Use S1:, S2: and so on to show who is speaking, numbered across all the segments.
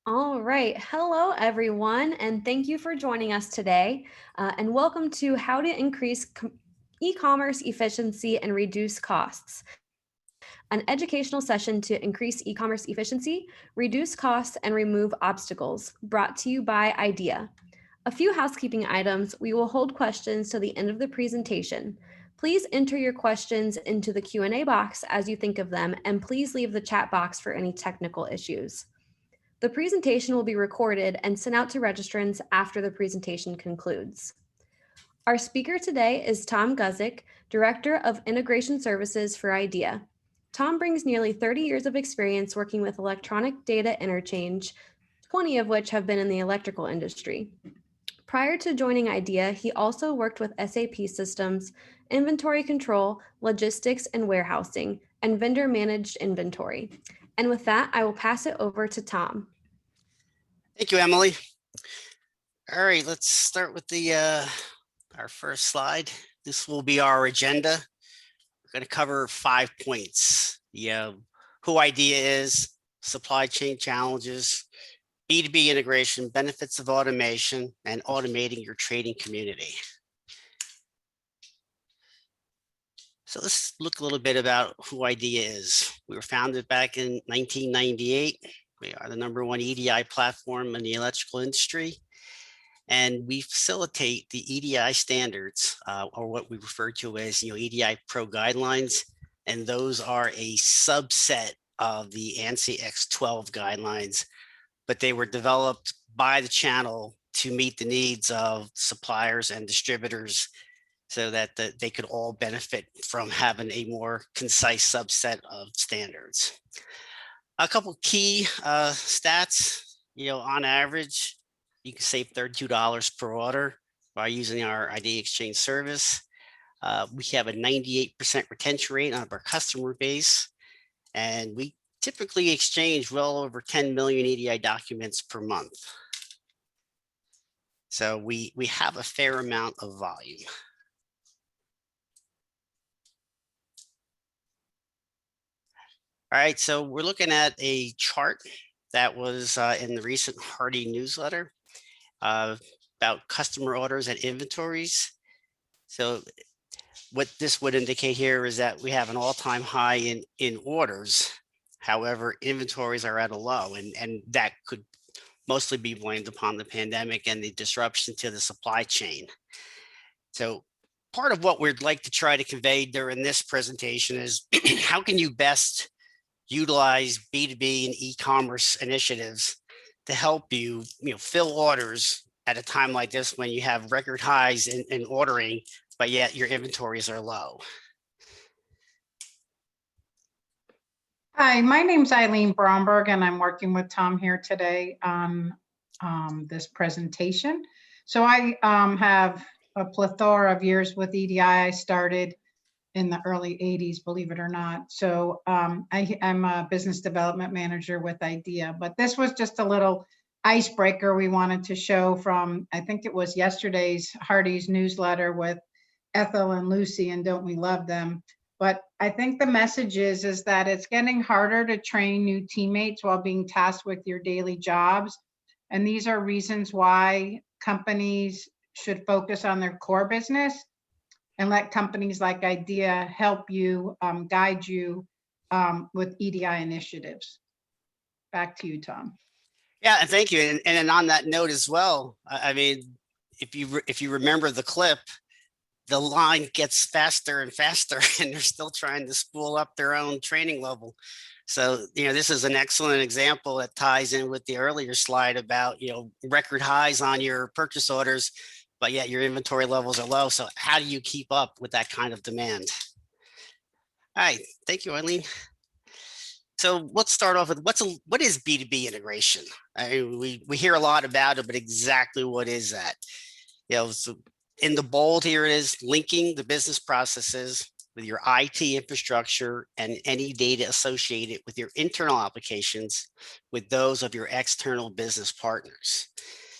S1: All right. Hello, everyone, and thank you for joining us today. And welcome to How to Increase E-commerce Efficiency and Reduce Costs, an educational session to increase e-commerce efficiency, reduce costs, and remove obstacles, brought to you by IDEA. A few housekeeping items. We will hold questions to the end of the presentation. Please enter your questions into the Q&A box as you think of them, and please leave the chat box for any technical issues. The presentation will be recorded and sent out to registrants after the presentation concludes. Our speaker today is Tom Guzik, Director of Integration Services for IDEA. Tom brings nearly 30 years of experience working with electronic data interchange, 20 of which have been in the electrical industry. Prior to joining IDEA, he also worked with SAP systems, inventory control, logistics and warehousing, and vendor managed inventory. And with that, I will pass it over to Tom.
S2: Thank you, Emily. All right, let's start with our first slide. This will be our agenda. We're going to cover 5 points. Who IDEA is, supply chain challenges, B2B integration, benefits of automation, and automating your trading community. So let's look a little bit about who IDEA is. We were founded back in 1998. We are the #1 EDI platform in the electrical industry, and we facilitate the EDI standards, or what we refer to as EDI Pro guidelines, and those are a subset of the ANSI X12 guidelines, but they were developed by the channel to meet the needs of suppliers and distributors so that they could all benefit from having a more concise subset of standards. A couple key stats, on average, you can save $32 per order by using our IDEA Exchange service. We have a 98% retention rate on our customer base, and we typically exchange well over 10 million EDI documents per month. So we have a fair amount of volume. All right, so we're looking at a chart that was in the recent Hardy newsletter about customer orders and inventories. So what this would indicate here is that we have an all-time high in orders. However, inventories are at a low, and that could mostly be blamed upon the pandemic and the disruption to the supply chain. So part of what we'd like to try to convey during this presentation is how can you best utilize B2B and e-commerce initiatives to help you, fill orders at a time like this when you have record highs in ordering, but yet your inventories are low.
S3: Hi, my name's Eileen Bromberg, and I'm working with Tom here today on this presentation. So I have a plethora of years with EDI. I started in the early 80s, believe it or not. So I'm a business development manager with IDEA, but this was just a little icebreaker we wanted to show from, I think it was yesterday's Hardy's newsletter with Ethel and Lucy, and don't we love them? But I think the message is that it's getting harder to train new teammates while being tasked with your daily jobs. And these are reasons why companies should focus on their core business and let companies like IDEA help you, guide you with EDI initiatives. Back to you, Tom.
S2: Yeah, and thank you. And on that note as well, I mean, if you remember the clip, the line gets faster and faster, and they're still trying to spool up their own training level. So, this is an excellent example that ties in with the earlier slide about, record highs on your purchase orders, but yet your inventory levels are low. So how do you keep up with that kind of demand? All right, thank you, Eileen. So let's start off with what is B2B integration? I mean, we hear a lot about it, but exactly what is that? So in the bold here it is linking the business processes with your IT infrastructure and any data associated with your internal applications with those of your external business partners.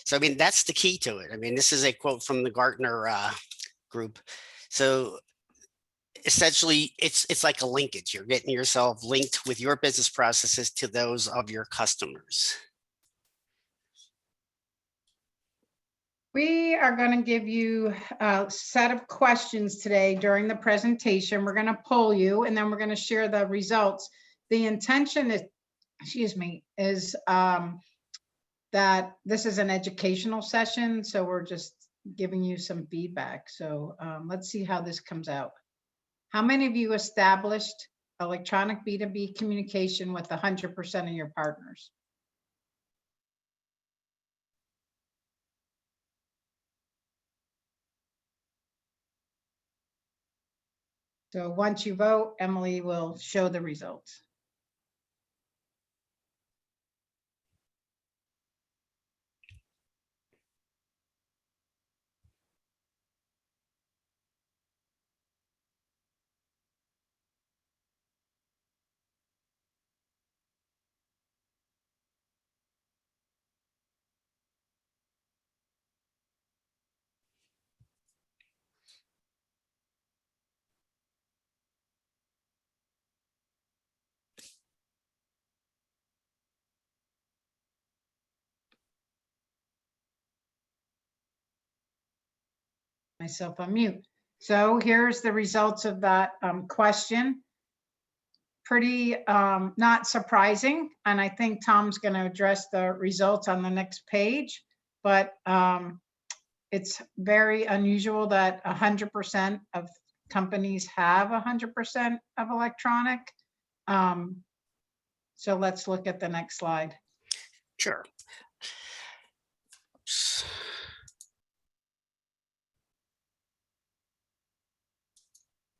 S2: So, I mean, that's the key to it. I mean, this is a quote from the Gartner group. So essentially, it's like a linkage. You're getting yourself linked with your business processes to those of your customers.
S3: We are going to give you a set of questions today during the presentation. We're going to poll you, and then we're going to share the results. The intention is, excuse me, is that this is an educational session, so we're just giving you some feedback. So let's see how this comes out. How many of you established electronic B2B communication with 100% of your partners? So once you vote, Emily will show the results. Myself on mute. So here's the results of that question. Pretty not surprising, and I think Tom's going to address the results on the next page, but it's very unusual that 100% of companies have 100% of electronic. So let's look at the next slide.
S2: Sure.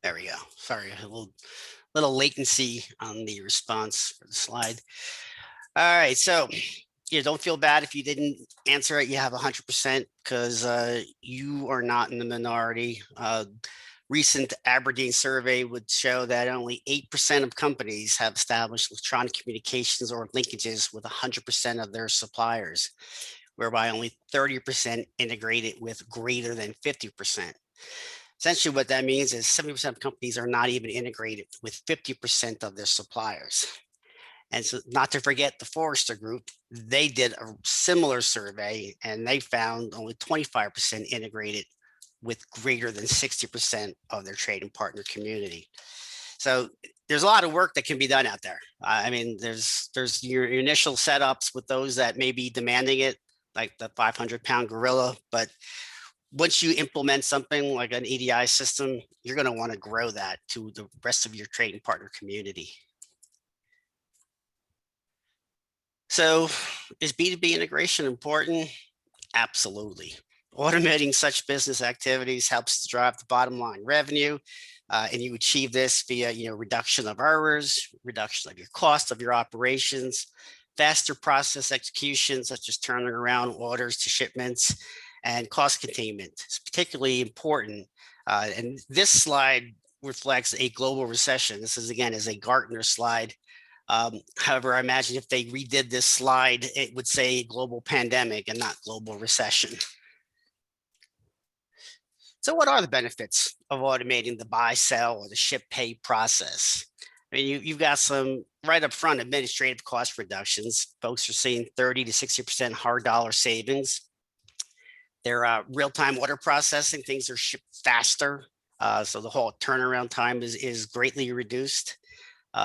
S2: There we go. Sorry, a little latency on the response for the slide. All right, so don't feel bad if you didn't answer it. You have 100% because you are not in the minority. Recent Aberdeen survey would show that only 8% of companies have established electronic communications or linkages with 100% of their suppliers, whereby only 30% integrated with greater than 50%. Essentially, what that means is 70% of companies are not even integrated with 50% of their suppliers. And so, not to forget the Forrester Group, they did a similar survey and they found only 25% integrated with greater than 60% of their trading partner community. So there's a lot of work that can be done out there. I mean, there's your initial setups with those that may be demanding it, like the 500-pound gorilla, but once you implement something like an EDI system, you're going to want to grow that to the rest of your trading partner community. So is B2B integration important? Absolutely. Automating such business activities helps to drive the bottom line revenue. And you achieve this via reduction of errors, reduction of your cost of your operations, faster process execution, such as turning around orders to shipments, and cost containment. It's particularly important. And this slide reflects a global recession. This is, again, is a Gartner slide. However, I imagine if they redid this slide, it would say global pandemic and not global recession. So what are the benefits of automating the buy, sell, or the ship pay process? I mean, you've got some right up front administrative cost reductions. Folks are seeing 30 to 60% hard dollar savings. Their real-time order processing, things are shipped faster. So the whole turnaround time is greatly reduced.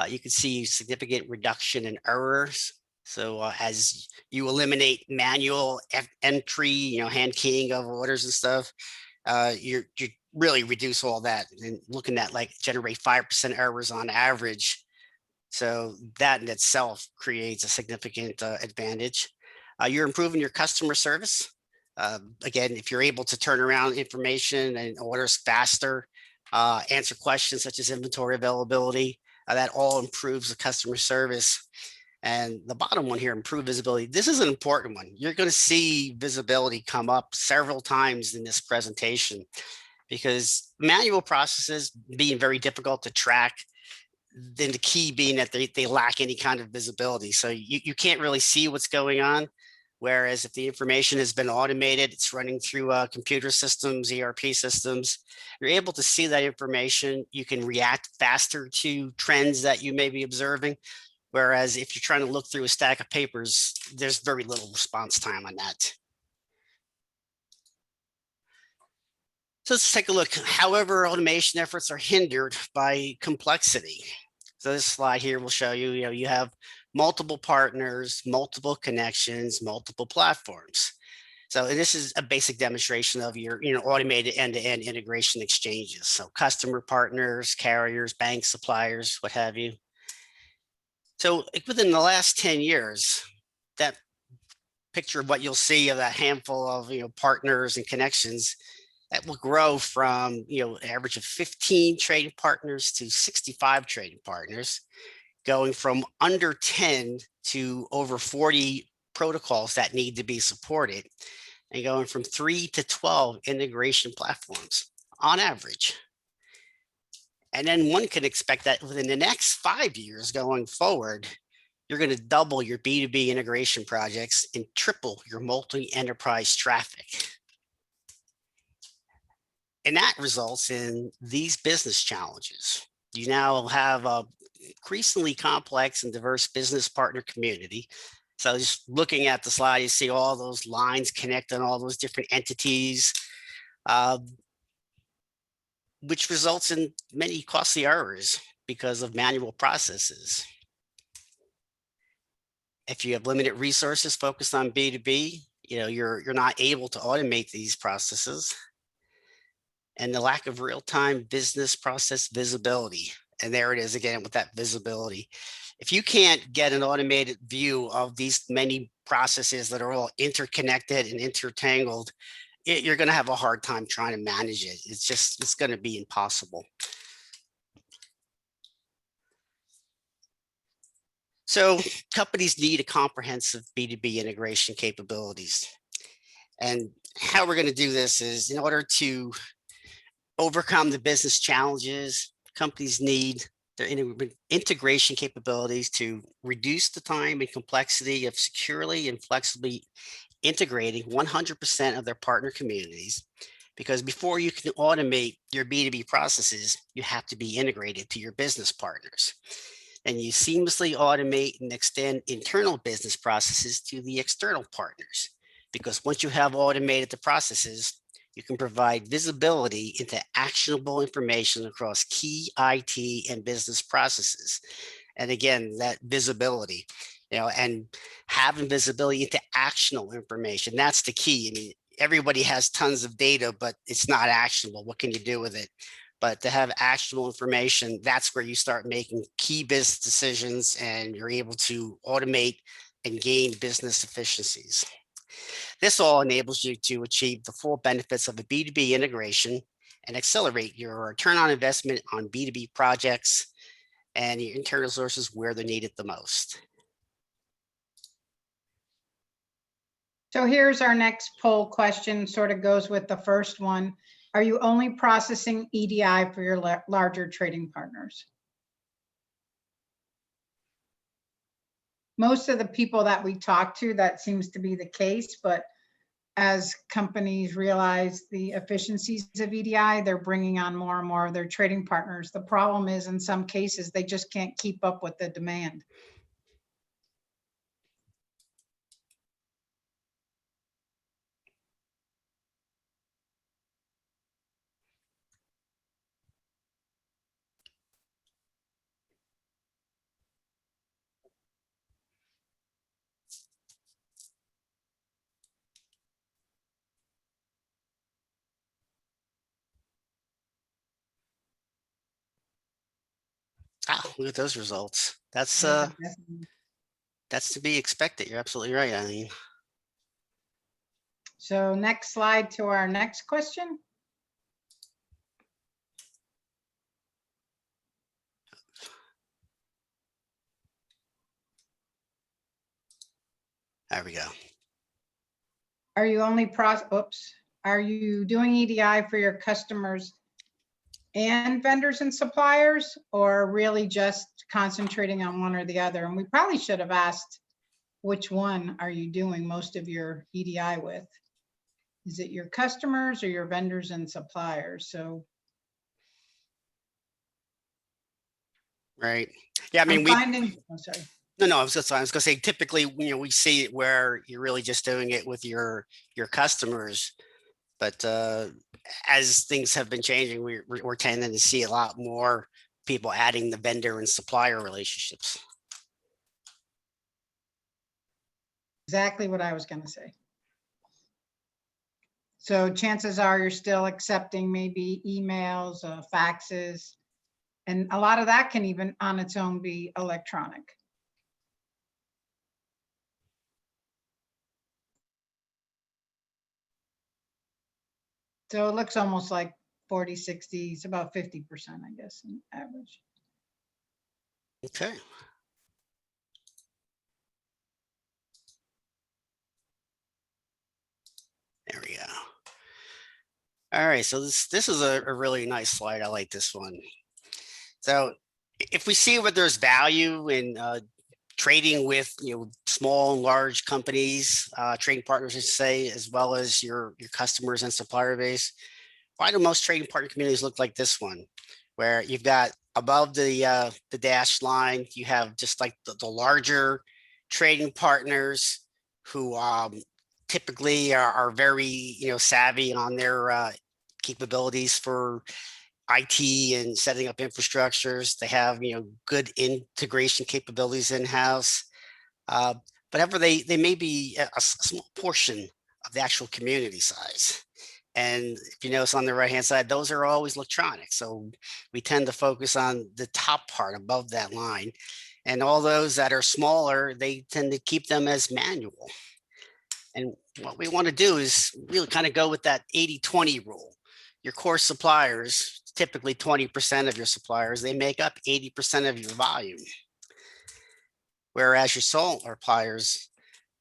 S2: You can see significant reduction in errors. So as you eliminate manual entry, hand keying of orders and stuff, you really reduce all that. And looking at generate 5% errors on average. So that in itself creates a significant advantage. You're improving your customer service. Again, if you're able to turn around information and orders faster, answer questions such as inventory availability, that all improves the customer service. And the bottom one here, improve visibility. This is an important one. You're going to see visibility come up several times in this presentation because manual processes being very difficult to track, then the key being that they lack any kind of visibility. So you can't really see what's going on. Whereas if the information has been automated, it's running through computer systems, ERP systems, you're able to see that information. You can react faster to trends that you may be observing. Whereas if you're trying to look through a stack of papers, there's very little response time on that. So let's take a look. However, automation efforts are hindered by complexity. So this slide here will show you, you have multiple partners, multiple connections, multiple platforms. So this is a basic demonstration of your automated end-to-end integration exchanges. So customer partners, carriers, banks, suppliers, what have you. So within the last 10 years, that picture of what you'll see of that handful of partners and connections, that will grow from an average of 15 trading partners to 65 trading partners, going from under 10 to over 40 protocols that need to be supported, and going from 3 to 12 integration platforms on average. And then one can expect that within the next 5 years going forward, you're going to double your B2B integration projects and triple your multi-enterprise traffic. And that results in these business challenges. You now have a increasingly complex and diverse business partner community. So just looking at the slide, you see all those lines connecting all those different entities, which results in many costly errors because of manual processes. If you have limited resources focused on B2B, you're not able to automate these processes. And the lack of real-time business process visibility. And there it is again with that visibility. If you can't get an automated view of these many processes that are all interconnected and intertangled, you're going to have a hard time trying to manage it. It's going to be impossible. So companies need a comprehensive B2B integration capabilities. And how we're going to do this is, in order to overcome the business challenges, companies need their integration capabilities to reduce the time and complexity of securely and flexibly integrating 100% of their partner communities. Because before you can automate your B2B processes, you have to be integrated to your business partners. And you seamlessly automate and extend internal business processes to the external partners. Because once you have automated the processes, you can provide visibility into actionable information across key IT and business processes. And again, that visibility, and having visibility into actionable information, that's the key. I mean, everybody has tons of data, but it's not actionable. What can you do with it? But to have actionable information, that's where you start making key business decisions and you're able to automate and gain business efficiencies. This all enables you to achieve the full benefits of a B2B integration and accelerate your return on investment on B2B projects and your internal resources where they're needed the most.
S3: So here's our next poll question, sort of goes with the first one. Are you only processing EDI for your larger trading partners? Most of the people that we talk to, that seems to be the case, but as companies realize the efficiencies of EDI, they're bringing on more and more of their trading partners. The problem is, in some cases, they just can't keep up with the demand.
S2: Oh, look at those results. That's
S3: Yeah,
S2: that's to be expected. You're absolutely right, Eileen.
S3: so next slide to our next question.
S2: There we go.
S3: Are you only are you doing EDI for your customers and vendors and suppliers, or really just concentrating on one or the other? And we probably should have asked, which one are you doing most of your EDI with? Is it your customers or your vendors and suppliers? So,
S2: right. Yeah, I mean,
S3: oh, sorry.
S2: No, I was going to say, typically, we see it where you're really just doing it with your customers. But as things have been changing, we're tending to see a lot more people adding the vendor and supplier relationships.
S3: Exactly what I was going to say. So chances are you're still accepting maybe emails, faxes, and a lot of that can even on its own be electronic. So it looks almost like 40, 60, it's about 50%, I guess, in average.
S2: Okay. There we go. All right, so this is a really nice slide. I like this one. So if we see where there's value in trading with small and large companies, trading partners, I should say, as well as your customers and supplier base, why do most trading partner communities look like this one, where you've got above the dashed line, you have just like the larger trading partners who typically are very savvy on their capabilities for IT and setting up infrastructures. They have good integration capabilities in-house. But however, they may be a small portion of the actual community size. And if you notice on the right hand side, those are always electronic. So we tend to focus on the top part above that line. And all those that are smaller, they tend to keep them as manual. And what we want to do is really kind of go with that 80-20 rule. Your core suppliers, typically 20% of your suppliers, they make up 80% of your volume. Whereas your sole suppliers,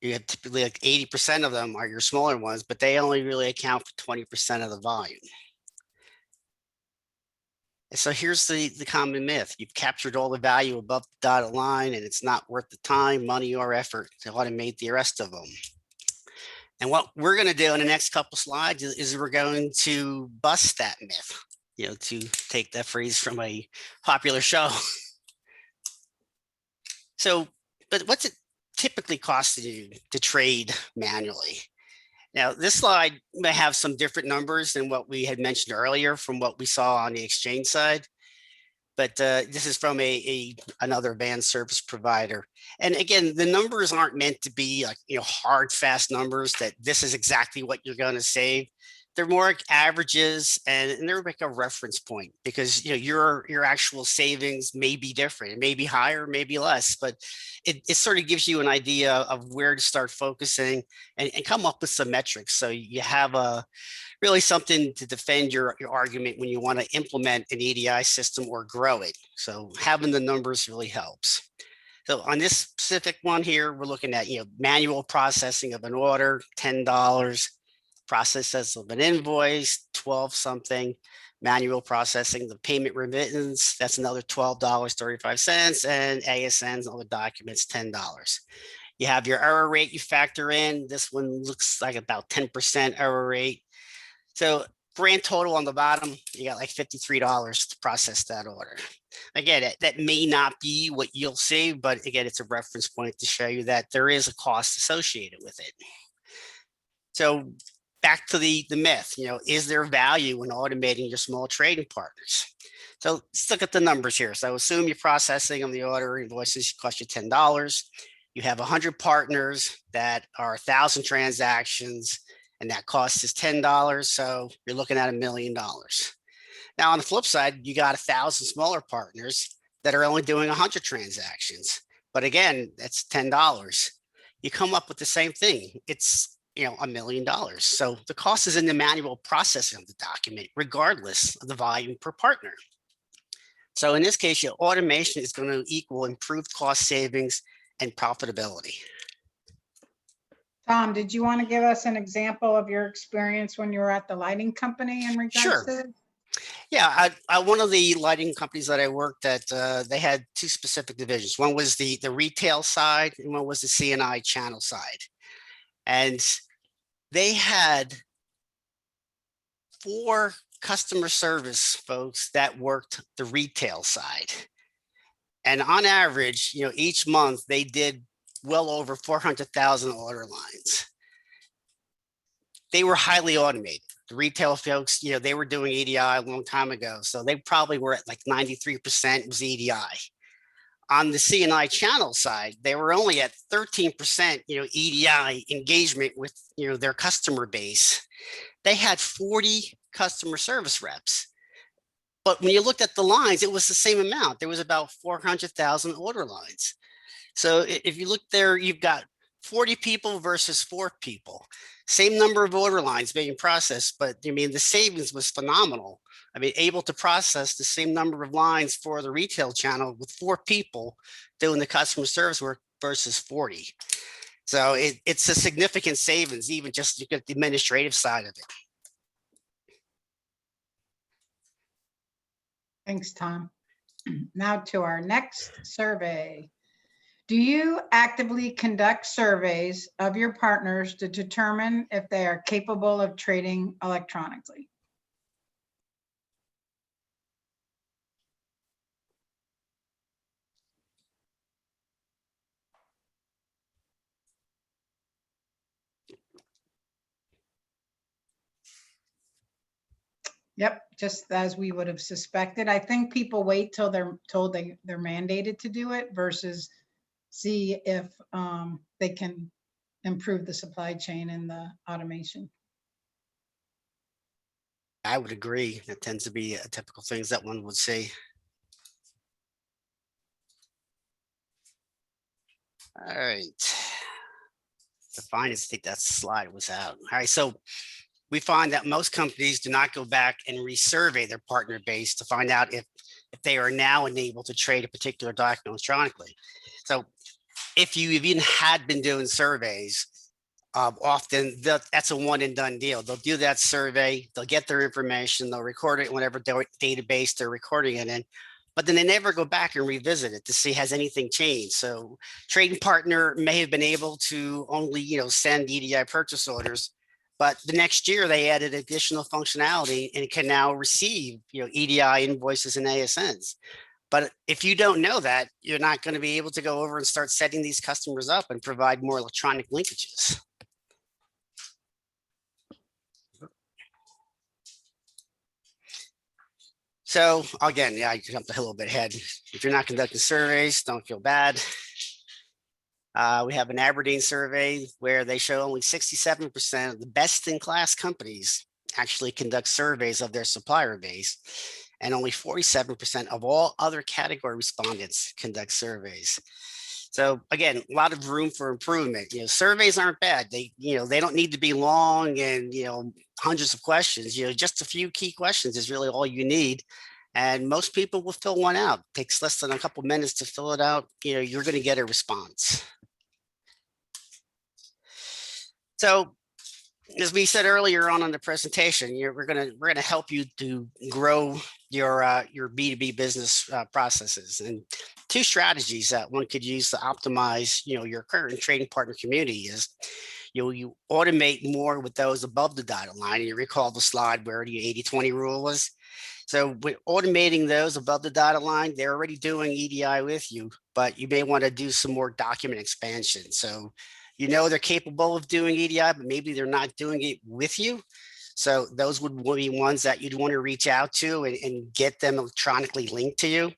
S2: you have typically like 80% of them are your smaller ones, but they only really account for 20% of the volume. And so here's the common myth. You've captured all the value above the dotted line, and it's not worth the time, money, or effort to automate the rest of them. And what we're going to do in the next couple slides is we're going to bust that myth, to take that phrase from a popular show. So, but what's it typically cost you to trade manually? Now, this slide may have some different numbers than what we had mentioned earlier from what we saw on the exchange side. But this is from another van service provider. And again, the numbers aren't meant to be like, hard, fast numbers that this is exactly what you're going to save. They're more like averages, and they're like a reference point, because your actual savings may be different. It may be higher, maybe less, but it sort of gives you an idea of where to start focusing and come up with some metrics. So you have really something to defend your argument when you want to implement an EDI system or grow it. So having the numbers really helps. So on this specific one here, we're looking at manual processing of an order, $10. Process of an invoice, 12 something. Manual processing the payment remittance, that's another $12.35, and ASNs and all the documents, $10. You have your error rate you factor in. This one looks like about 10% error rate. So grand total on the bottom, you got like $53 to process that order. Again, that may not be what you'll save, but again, it's a reference point to show you that there is a cost associated with it. So back to the myth, is there value in automating your small trading partners? So let's look at the numbers here. So assume you're processing on the order invoices cost you $10. You have 100 partners that are 1,000 transactions, and that cost is $10. So you're looking at $1 million. Now, on the flip side, you got 1,000 smaller partners that are only doing 100 transactions. But again, that's $10. You come up with the same thing. It's $1 million. So the cost is in the manual processing of the document, regardless of the volume per partner. So in this case, your automation is going to equal improved cost savings and profitability.
S3: Tom, did you want to give us an example of your experience when you were at the lighting company in regards
S2: Sure.
S3: to this?
S2: Yeah, one of the lighting companies that I worked at, they had two specific divisions. One was the retail side, and one was the C&I channel side. And they had 4 customer service folks that worked the retail side. And on average, each month they did well over 400,000 order lines. They were highly automated. The retail folks, they were doing EDI a long time ago. So they probably were at like 93% was EDI. On the C&I channel side, they were only at 13%, EDI engagement with, their customer base. They had 40 customer service reps. But when you looked at the lines, it was the same amount. There was about 400,000 order lines. So if you look there, you've got 40 people versus 4 people. Same number of order lines being processed, but I mean, the savings was phenomenal. I mean, able to process the same number of lines for the retail channel with 4 people doing the customer service work versus 40. So it's a significant savings, even just to get the administrative side of it.
S3: Thanks, Tom. Now to our next survey. Do you actively conduct surveys of your partners to determine if they are capable of trading electronically? Yep, just as we would have suspected. I think people wait till they're told they're mandated to do it versus see if they can improve the supply chain and the automation.
S2: I would agree. That tends to be a typical things that one would see. All right. The finance, I think that slide was out. All right. So we find that most companies do not go back and resurvey their partner base to find out if they are now enabled to trade a particular document electronically. So if you even had been doing surveys, often that's a one and done deal. They'll do that survey, they'll get their information, they'll record it in whatever database they're recording it in, but then they never go back and revisit it to see has anything changed. So trading partner may have been able to only, send EDI purchase orders, but the next year they added additional functionality and can now receive, EDI invoices and ASNs. But if you don't know that, you're not going to be able to go over and start setting these customers up and provide more electronic linkages. So again, yeah, I jumped a little bit ahead. If you're not conducting surveys, don't feel bad. We have an Aberdeen survey where they show only 67% of the best in class companies actually conduct surveys of their supplier base, and only 47% of all other category respondents conduct surveys. So again, a lot of room for improvement. Surveys aren't bad. They don't need to be long and hundreds of questions. Just a few key questions is really all you need. And most people will fill one out. It takes less than a couple minutes to fill it out. You're going to get a response. So as we said earlier on in the presentation, we're gonna help you to grow your B2B business processes, and 2 strategies that one could use to optimize your current trading partner community is you automate more with those above the dotted line. And you recall the slide where the 80-20 rule was. So with automating those above the dotted line, they're already doing EDI with you, but you may want to do some more document expansion. So they're capable of doing EDI, but maybe they're not doing it with you. So those would be ones that you'd want to reach out to and get them electronically linked to you,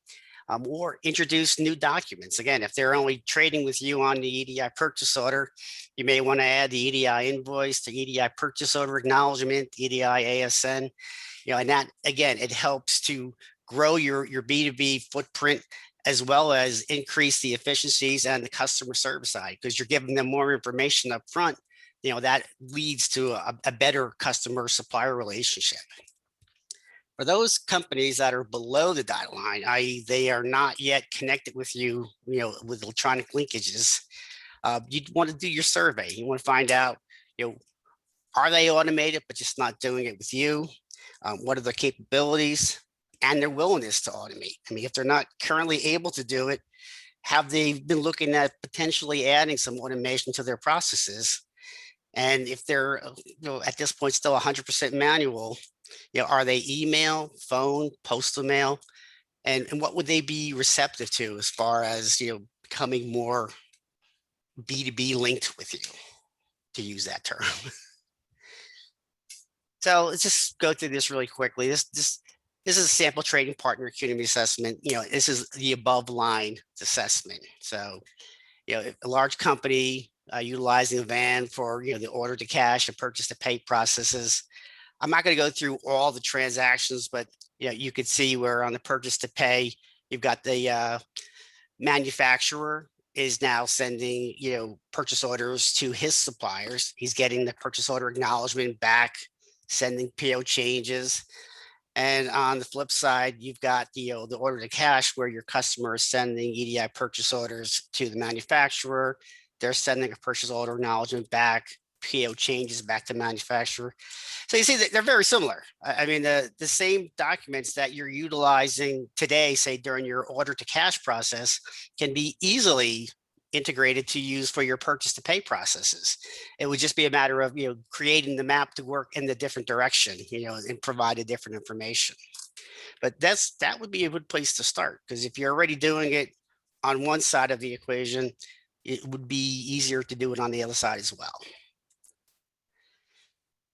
S2: or introduce new documents. Again, if they're only trading with you on the EDI purchase order, you may want to add the EDI invoice, the EDI purchase order acknowledgement, EDI ASN, and that, again, it helps to grow your B2B footprint, as well as increase the efficiencies and the customer service side, because you're giving them more information up front. That leads to a better customer supplier relationship. For those companies that are below the dotted line, i.e. they are not yet connected with you, with electronic linkages, you'd want to do your survey. You want to find out, are they automated, but just not doing it with you? What are their capabilities and their willingness to automate? I mean, if they're not currently able to do it, have they been looking at potentially adding some automation to their processes? And if they're at this point still 100% manual, are they email, phone, postal mail? And what would they be receptive to as far as becoming more B2B linked with you, to use that term? So let's just go through this really quickly. This is a sample trading partner acuity assessment. This is the above line assessment. So, if a large company utilizing a van for, the order to cash and purchase to pay processes. I'm not going to go through all the transactions, but, you could see where on the purchase to pay, you've got the manufacturer is now sending, purchase orders to his suppliers. He's getting the purchase order acknowledgement back, sending PO changes. And on the flip side, you've got the order to cash where your customer is sending EDI purchase orders to the manufacturer. They're sending a purchase order acknowledgement back, PO changes back to manufacturer. So you see that they're very similar. I mean, the same documents that you're utilizing today, say during your order to cash process, can be easily integrated to use for your purchase to pay processes. It would just be a matter of, creating the map to work in the different direction, and provide a different information. But that would be a good place to start, because if you're already doing it on one side of the equation, it would be easier to do it on the other side as well.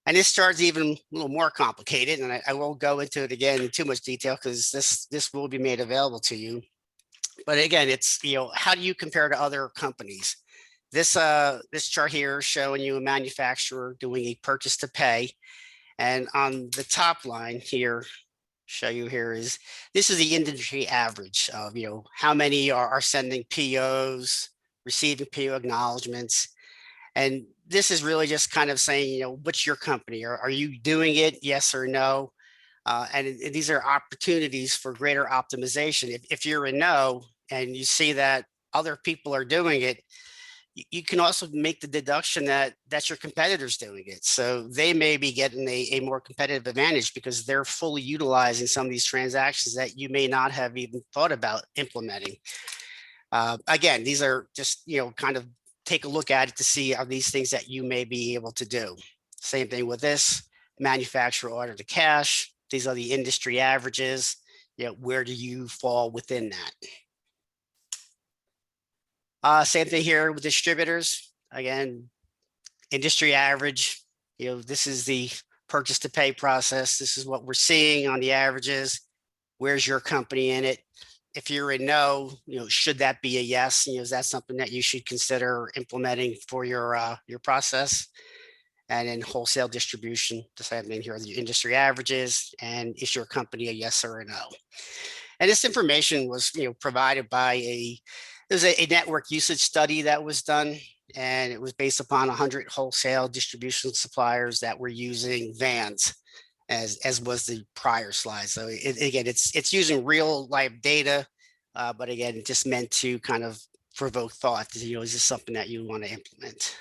S2: And this chart's even a little more complicated, and I won't go into it again in too much detail because this will be made available to you. But again, it's, how do you compare to other companies? This chart here is showing you a manufacturer doing a purchase to pay. And on the top line here, show you here is, this is the industry average of, how many are sending POs, receiving PO acknowledgements. And this is really just kind of saying, what's your company? Are you doing it? Yes or no? And these are opportunities for greater optimization. If you're a no, and you see that other people are doing it, you can also make the deduction that that's your competitors doing it. So they may be getting a more competitive advantage because they're fully utilizing some of these transactions that you may not have even thought about implementing. Again, these are just, kind of take a look at it to see are these things that you may be able to do. Same thing with this manufacturer order to cash. These are the industry averages. Where do you fall within that? Same thing here with distributors. Again, industry average. This is the purchase to pay process. This is what we're seeing on the averages. Where's your company in it? If you're a no, should that be a yes? Is that something that you should consider implementing for your process? And in wholesale distribution, the same thing here, the industry averages, and is your company a yes or a no? And this information was, provided by there's a network usage study that was done, and it was based upon 100 wholesale distribution suppliers that were using vans, as was the prior slide. So again, it's using real life data, but again, just meant to kind of provoke thought. Is this something that you want to implement?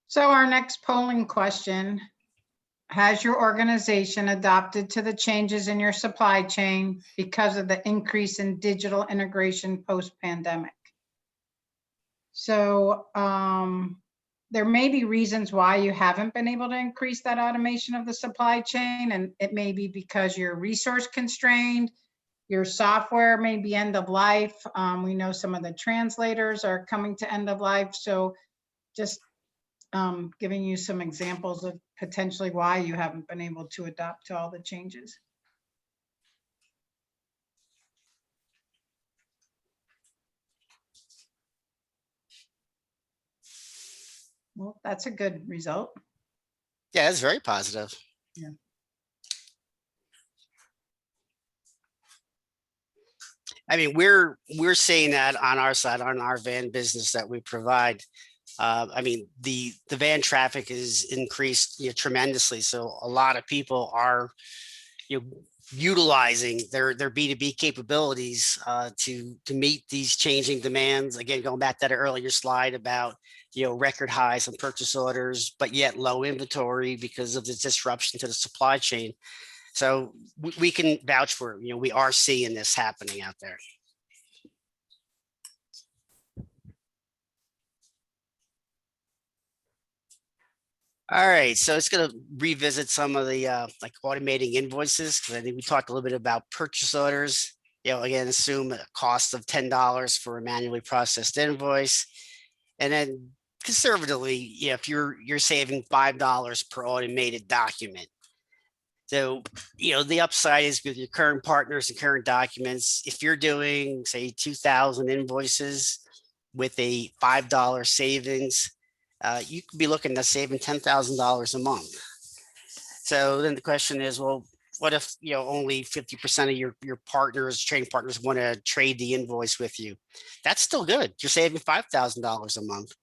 S3: So our next polling question, has your organization adapted to the changes in your supply chain because of the increase in digital integration post-pandemic? So there may be reasons why you haven't been able to increase that automation of the supply chain, and it may be because you're resource constrained, your software may be end of life. We know some of the translators are coming to end of life. So just giving you some examples of potentially why you haven't been able to adapt to all the changes. Well, that's a good result.
S2: Yeah, that's very positive.
S3: Yeah.
S2: I mean, we're seeing that on our side, on our van business that we provide. I mean, the van traffic is increased tremendously. So a lot of people are utilizing their B2B capabilities to meet these changing demands. Again, going back to that earlier slide about record highs on purchase orders, but yet low inventory because of the disruption to the supply chain. So we can vouch for it. We are seeing this happening out there. All right, so it's going to revisit some of the like automating invoices, because I think we talked a little bit about purchase orders. Again, assume a cost of $10 for a manually processed invoice, and then conservatively, if you're saving $5 per automated document. So, the upside is with your current partners and current documents. If you're doing, say, 2,000 invoices with a $5 savings, you could be looking at saving $10,000 a month. So then the question is, well, what if only 50% of your partners, trading partners, want to trade the invoice with you? That's still good. You're saving $5,000 a month.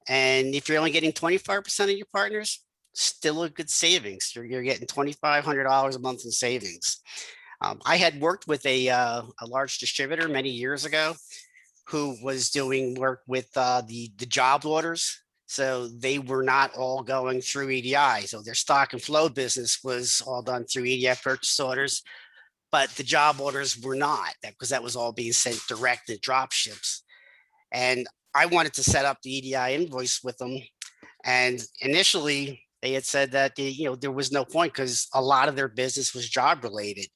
S2: And if you're only getting 25% of your partners, still a good savings. You're getting $2,500 a month in savings. I had worked with a large distributor many years ago who was doing work with the job orders. So they were not all going through EDI. So their stock and flow business was all done through EDI purchase orders, but the job orders were not, because that was all being sent direct to drop ships. And I wanted to set up the EDI invoice with them. And initially they had said that, there was no point because a lot of their business was job related.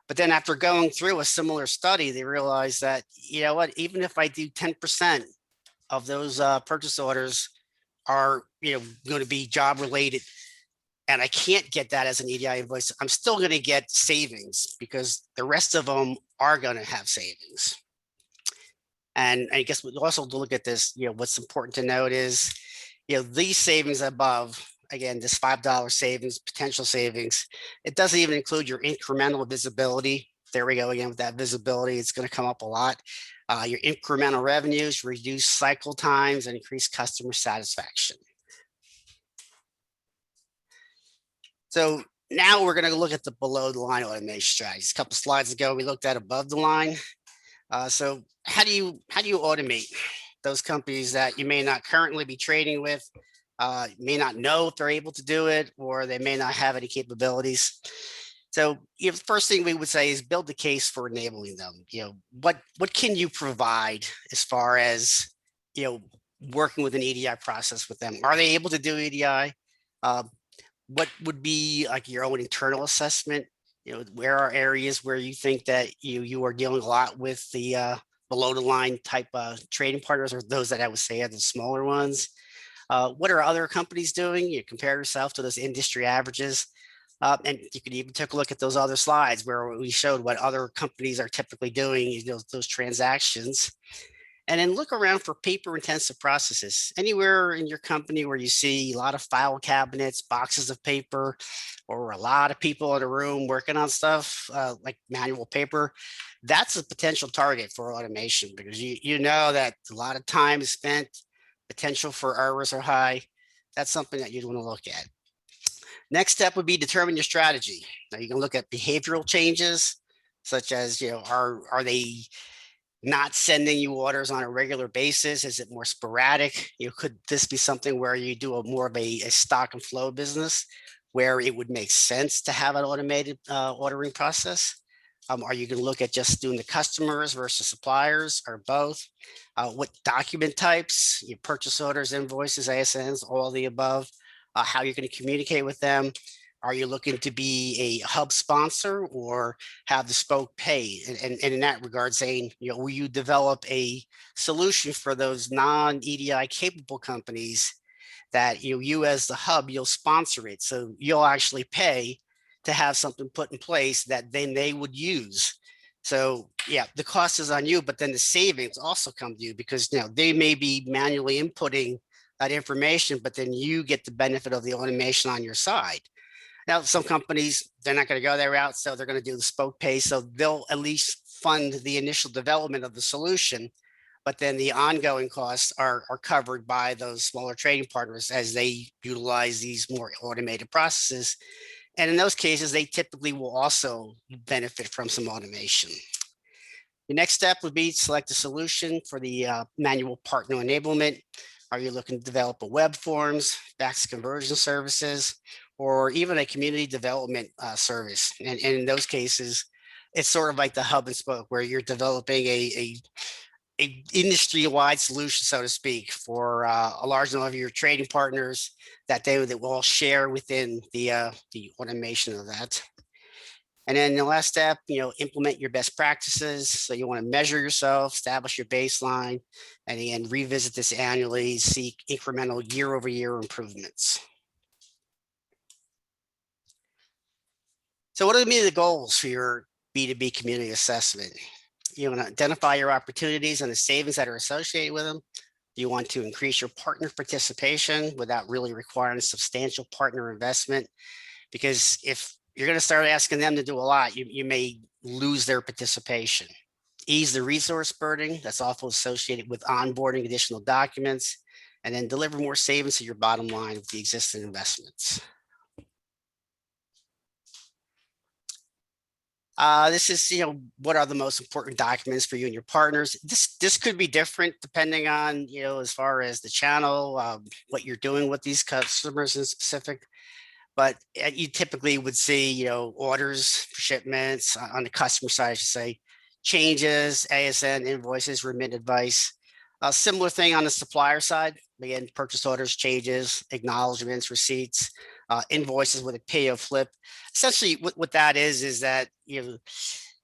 S2: But then after going through a similar study, they realized that, even if I do 10% of those purchase orders are, going to be job related, and I can't get that as an EDI invoice, I'm still going to get savings because the rest of them are going to have savings. And I guess we also look at this, what's important to note is, these savings above, again, this $5 savings, potential savings, it doesn't even include your incremental visibility. There we go again with that visibility. It's going to come up a lot. Your incremental revenues, reduce cycle times, and increase customer satisfaction. So now we're going to look at the below the line automation strategies. A couple slides ago, we looked at above the line. So how do you automate those companies that you may not currently be trading with, may not know if they're able to do it, or they may not have any capabilities? So the first thing we would say is build the case for enabling them. What can you provide as far as working with an EDI process with them? Are they able to do EDI? What would be like your own internal assessment? Where are areas where you think that you are dealing a lot with the below the line type trading partners, or those that I would say are the smaller ones? What are other companies doing? You compare yourself to those industry averages. And you could even take a look at those other slides where we showed what other companies are typically doing, those transactions. And then look around for paper intensive processes. Anywhere in your company where you see a lot of file cabinets, boxes of paper, or a lot of people in a room working on stuff like manual paper, that's a potential target for automation, because you know that a lot of time is spent, potential for errors are high. That's something that you'd want to look at. Next step would be determine your strategy. Now you can look at behavioral changes, such as, are they not sending you orders on a regular basis? Is it more sporadic? Could this be something where you do more of a stock and flow business where it would make sense to have an automated ordering process? Are you going to look at just doing the customers versus suppliers, or both? What document types, your purchase orders, invoices, ASNs, all the above? How you're going to communicate with them? Are you looking to be a hub sponsor or have the spoke pay? And in that regard, saying, will you develop a solution for those non-EDI capable companies that you as the hub, you'll sponsor it. So you'll actually pay to have something put in place that then they would use. So yeah, the cost is on you, but then the savings also come to you, because they may be manually inputting that information, but then you get the benefit of the automation on your side. Now, some companies, they're not going to go that route, so they're going to do the spoke pay. So they'll at least fund the initial development of the solution, but then the ongoing costs are covered by those smaller trading partners as they utilize these more automated processes. And in those cases, they typically will also benefit from some automation. The next step would be select a solution for the manual partner enablement. Are you looking to develop a web forms, fax conversion services, or even a community development service? And in those cases, it's sort of like the hub and spoke, where you're developing a industry-wide solution, so to speak, for a large number of your trading partners that will all share within the automation of that. And then the last step, implement your best practices. So you want to measure yourself, establish your baseline, and again, revisit this annually, seek incremental year-over-year improvements. So what are the goals for your B2B community assessment? You want to identify your opportunities and the savings that are associated with them. You want to increase your partner participation without really requiring substantial partner investment, because if you're going to start asking them to do a lot, you may lose their participation. Ease the resource burden that's often associated with onboarding additional documents, and then deliver more savings to your bottom line with the existing investments. This is, what are the most important documents for you and your partners? This could be different depending on, as far as the channel, what you're doing with these customers in specific. But you typically would see, orders for shipments on the customer side, I should say, changes, ASN, invoices, remit advice. A similar thing on the supplier side. Again, purchase orders, changes, acknowledgements, receipts, invoices with a PO flip. Essentially, what that is that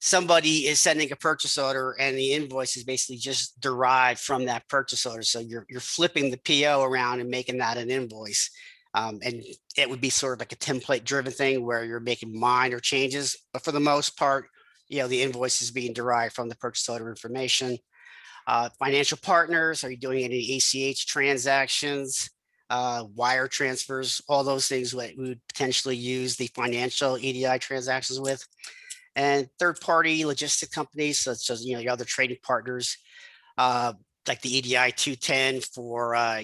S2: somebody is sending a purchase order and the invoice is basically just derived from that purchase order. So you're flipping the PO around and making that an invoice. And it would be sort of like a template driven thing where you're making minor changes, but for the most part, the invoice is being derived from the purchase order information. Financial partners, are you doing any ACH transactions, wire transfers, all those things we would potentially use the financial EDI transactions with. And third-party logistic companies, such as, your other trading partners, like the EDI 210 for a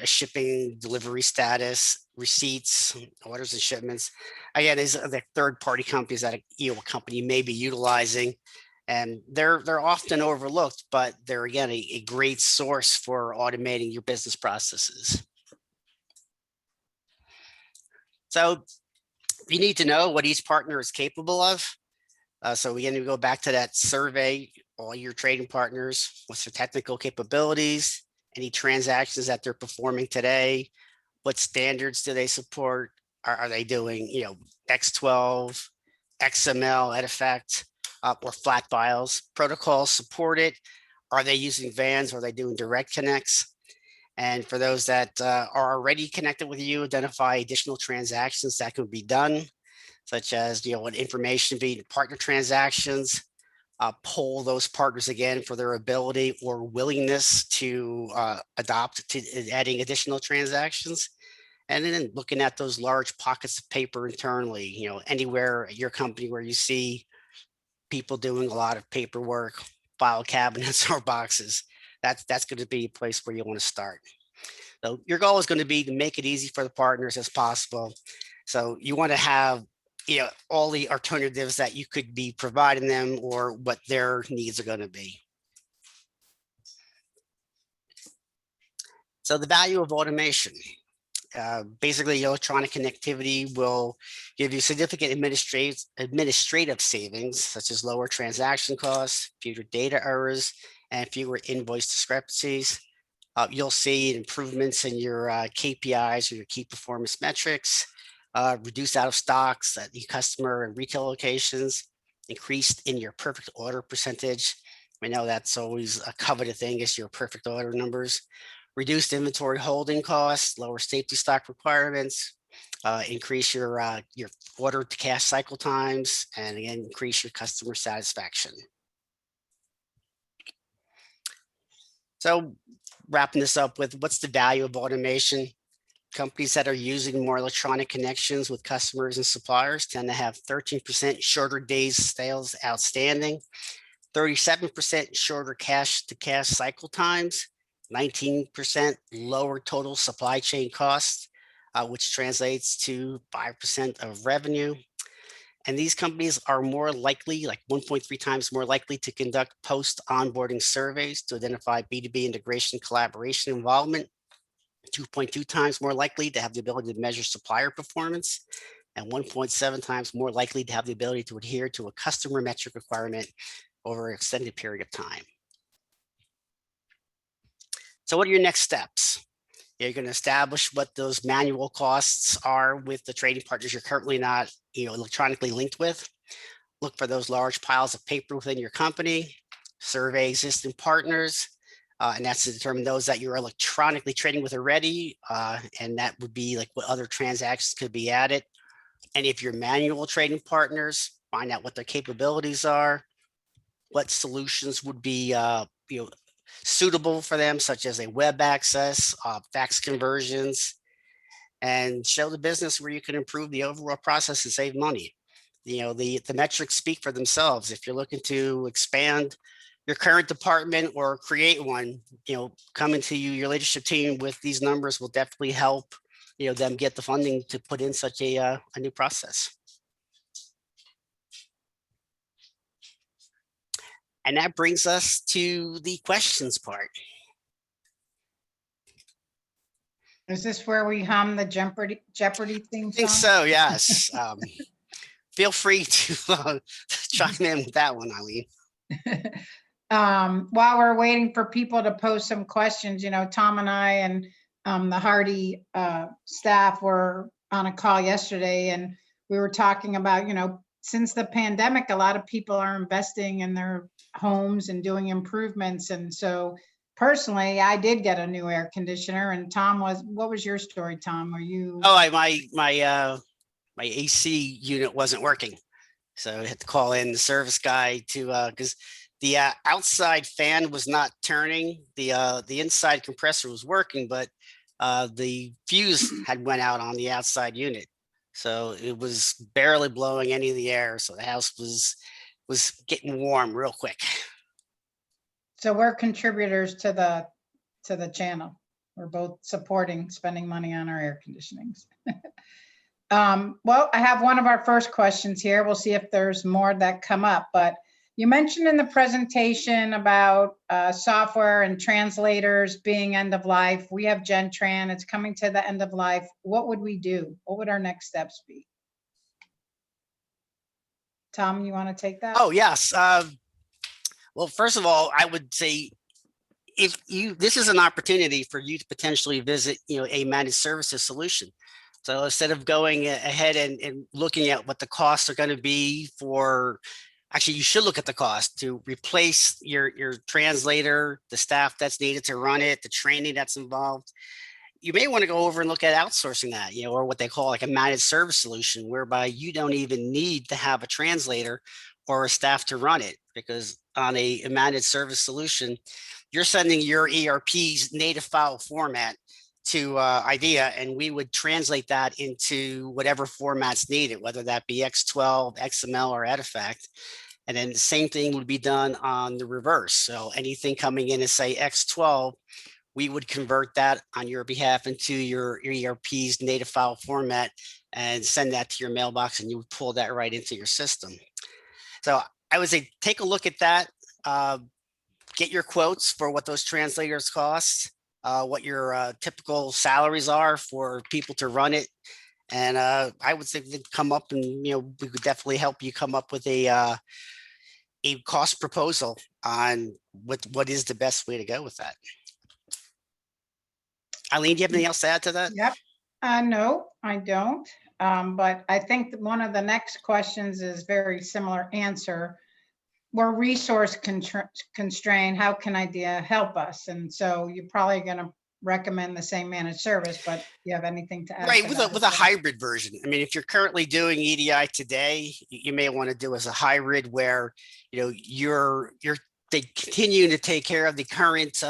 S2: shipping delivery status, receipts, orders and shipments. Again, these are the third-party companies that a company may be utilizing, and they're often overlooked, but they're again a great source for automating your business processes. So you need to know what each partner is capable of. So again, we go back to that survey, all your trading partners, what's their technical capabilities, any transactions that they're performing today, what standards do they support? Are they doing, X12, XML, Edifect, or flat files? Protocols support it. Are they using VANs? Are they doing direct connects? And for those that are already connected with you, identify additional transactions that could be done, such as, what information being partner transactions, poll those partners again for their ability or willingness to adopt to adding additional transactions. And then looking at those large pockets of paper internally, anywhere at your company where you see people doing a lot of paperwork, file cabinets or boxes, that's going to be a place where you want to start. So your goal is going to be to make it easy for the partners as possible. So you want to have all the alternatives that you could be providing them or what their needs are going to be. So the value of automation. Basically, electronic connectivity will give you significant administrative savings, such as lower transaction costs, fewer data errors, and fewer invoice discrepancies. You'll see improvements in your KPIs or your key performance metrics, reduced out of stocks at the customer and retail locations, increased in your perfect order percentage. We know that's always a coveted thing, is your perfect order numbers. Reduced inventory holding costs, lower safety stock requirements, increase your order to cash cycle times, and again, increase your customer satisfaction. So wrapping this up with what's the value of automation? Companies that are using more electronic connections with customers and suppliers tend to have 13% shorter days sales outstanding, 37% shorter cash to cash cycle times, 19% lower total supply chain costs, which translates to 5% of revenue. And these companies are more likely, like 1.3 times more likely, to conduct post-onboarding surveys to identify B2B integration, collaboration, involvement, 2.2 times more likely to have the ability to measure supplier performance, and 1.7 times more likely to have the ability to adhere to a customer metric requirement over an extended period of time. So what are your next steps? You're going to establish what those manual costs are with the trading partners you're currently not electronically linked with. look for those large piles of paper within your company, survey existing partners, and that's to determine those that you're electronically trading with already. And that would be like what other transactions could be added. And if you're manual trading partners, find out what their capabilities are, what solutions would be suitable for them, such as a web access, fax conversions, and show the business where you can improve the overall process and save money. The metrics speak for themselves. If you're looking to expand your current department or create one, coming to your leadership team with these numbers will definitely help them get the funding to put in such a new process. And that brings us to the questions part.
S3: Is this where we hum the Jeopardy theme song?
S2: I think so, yes. Feel free to chime in with that one, Eileen.
S3: While we're waiting for people to post some questions, Tom and I and the Hardy staff were on a call yesterday, and we were talking about, since the pandemic, a lot of people are investing in their homes and doing improvements. And so personally, I did get a new air conditioner. And Tom, what was your story, Tom? Were you?
S2: Oh, my AC unit wasn't working, so I had to call in the service guy to because the outside fan was not turning. The inside compressor was working, but the fuse had went out on the outside unit, so it was barely blowing any of the air. So the house was getting warm real quick.
S3: So we're contributors to the channel. We're both supporting spending money on our air conditionings. Well, I have one of our first questions here. We'll see if there's more that come up, but you mentioned in the presentation about software and translators being end of life. We have GenTran, it's coming to the end of life. What would we do? What would our next steps be? Tom, you want to take that?
S2: Oh, yes. Well, first of all, I would say this is an opportunity for you to potentially visit, a managed services solution. So instead of going ahead and looking at what the costs are going to be actually, you should look at the cost to replace your translator, the staff that's needed to run it, the training that's involved. You may want to go over and look at outsourcing that, or what they call like a managed service solution, whereby you don't even need to have a translator or a staff to run it, because on a managed service solution, you're sending your ERP's native file format to IDEA, and we would translate that into whatever formats needed, whether that be X12, XML, or Artifact. And then the same thing would be done on the reverse. So anything coming in as say X12, we would convert that on your behalf into your ERP's native file format and send that to your mailbox, and you would pull that right into your system. So I would say take a look at that. Get your quotes for what those translators cost, what your typical salaries are for people to run it. And I would say they'd come up and, we could definitely help you come up with a cost proposal on what is the best way to go with that. Eileen, do you have anything else to add to that?
S3: Yep. No, I don't. But I think one of the next questions is very similar answer. We're resource constrained. How can IDEA help us? And so you're probably going to recommend the same managed service, but do you have anything to add?
S2: Right, with a hybrid version. I mean, if you're currently doing EDI today, you may want to do as a hybrid where, they continue to take care of the current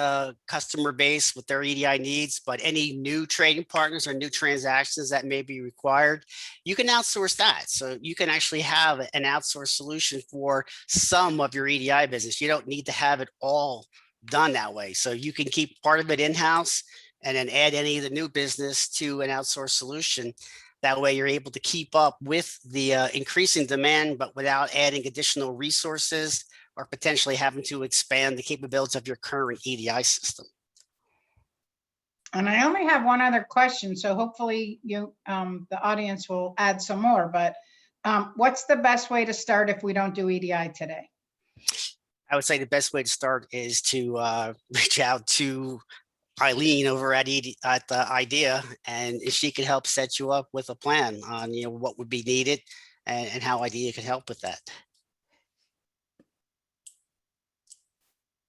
S2: customer base with their EDI needs, but any new trading partners or new transactions that may be required, you can outsource that. So you can actually have an outsourced solution for some of your EDI business. You don't need to have it all done that way. So you can keep part of it in-house and then add any of the new business to an outsourced solution. That way you're able to keep up with the increasing demand, but without adding additional resources or potentially having to expand the capabilities of your current EDI system.
S3: And I only have one other question, so hopefully the audience will add some more, but what's the best way to start if we don't do EDI today?
S2: I would say the best way to start is to reach out to Eileen over at the IDEA, and if she could help set you up with a plan on what would be needed and how IDEA could help with that.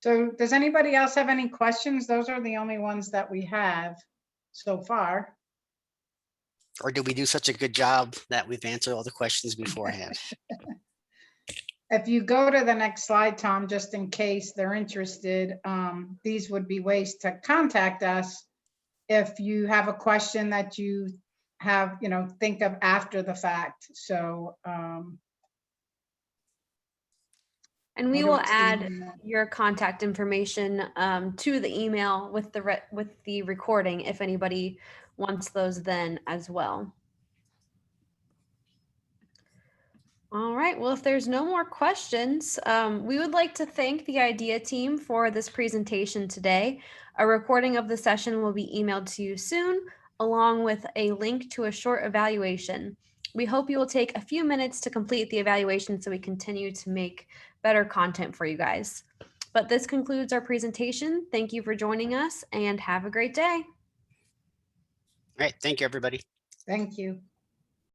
S3: So does anybody else have any questions? Those are the only ones that we have so far.
S2: Or do we do such a good job that we've answered all the questions beforehand?
S3: If you go to the next slide, Tom, just in case they're interested, these would be ways to contact us if you have a question that you have, think of after the fact. So,
S1: And we
S3: what do
S1: will
S3: we see
S1: add
S3: here?
S1: your contact information to the email with the recording if anybody wants those then as well. All right, well, if there's no more questions, we would like to thank the IDEA team for this presentation today. A recording of the session will be emailed to you soon, along with a link to a short evaluation. We hope you will take a few minutes to complete the evaluation so we continue to make better content for you guys. But this concludes our presentation. Thank you for joining us and have a great day.
S2: All right. Thank you, everybody.
S3: Thank you.